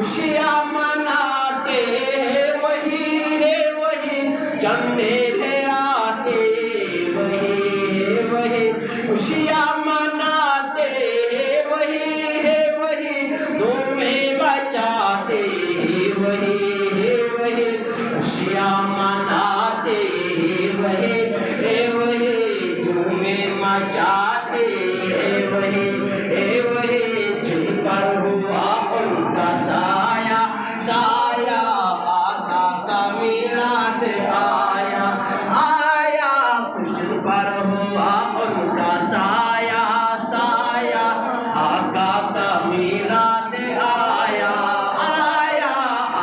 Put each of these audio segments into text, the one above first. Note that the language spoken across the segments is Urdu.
خوشیاں مناتے وہی ہے وہی جھنڈے لہراتے وہی خوشیاں مناتے وہی ہے وہی دھومیں مچاتے وہی خوشیاں مناتے وہی دھومیں مچاتے وہی جن پر ہوا ان کا سایہ سایہ آقا کا میلاد آیا جن پر ہوا ان کا سایہ سایہ آقا کا میلاد آیا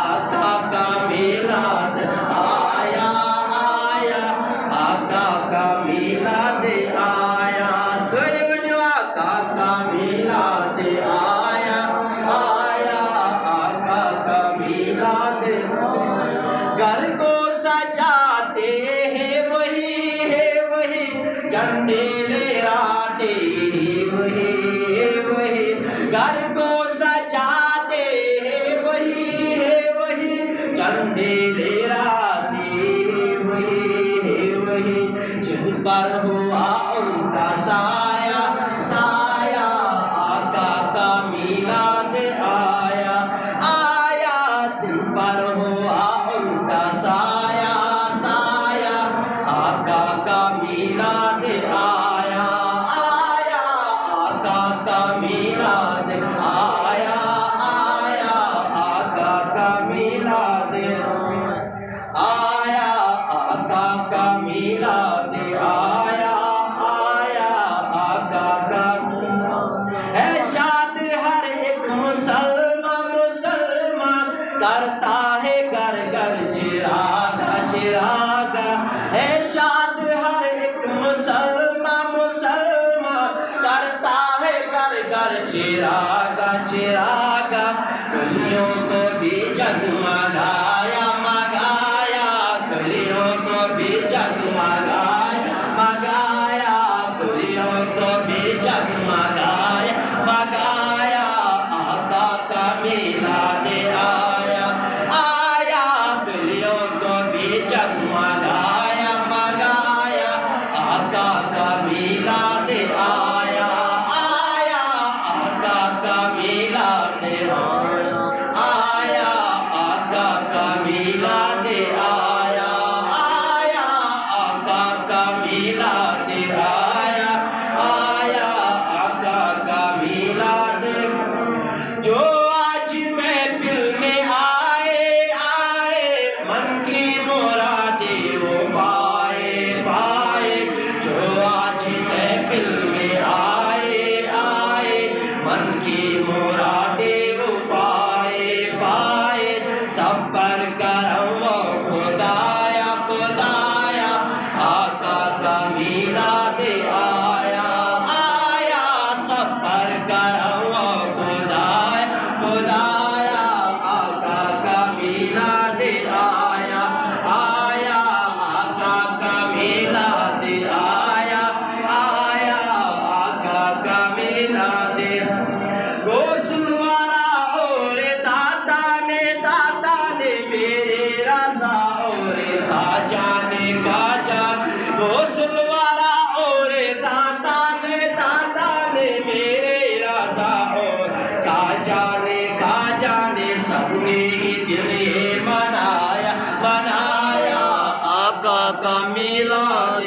آقا کا میلاد آیا آقا کا میلاد آیا آقا کا میلاد آیا آقا کا میلاد گھر کو سجاتے ہیں وہی جھنڈے لہراتے وہی گھر کو سجاتے ہیں وہی جھنڈے لہراتے وہی جن پر ہوا ان کا سایہ سایہ آقا کا میلاد آیا جن پر ہوا ان کا سایہ سایہ آقا کا میلاد آیا آقا کا میلاد آیا آقا کا میلاد آیا آقا کا میلاد آیا آقا کا ہے شاد ہر ایک مسلمان کرتا ہے گھر گھر چراغ ہے شاد ہر ایک مسلمان کرتا ہے گھر گھر چراغ گلیوں کو بھی جگمگایا گلیوں کو بھی جگمگایا گلیوں کو بھی جگمگایا آقا کا میلاد آیا گلیوں کو بھی جگمگایا آقا کا میلاد آیا آقا کا میلاد آیا آقا کا میلاد آیا آقا کا میلاد آیا آقا کا میلاد جو آج محفل میں آئے من کی مرادیں وہ پائے جو آج محفل میں آئے من کی مرادیں وہ پائے سب پر کرم و خدایا آقا کا میلاد آیا سب پر کرم و خدایا آقا کا میلاد آیا آقا کا میلاد آیا آقا کا میلاد غسل والا اور داتا نے میرے رضا اور خواجہ نے غسل والا اور داتا نے میرے رضا اور خواجہ نے سب نے ہی دل منایا آقا کا میلاد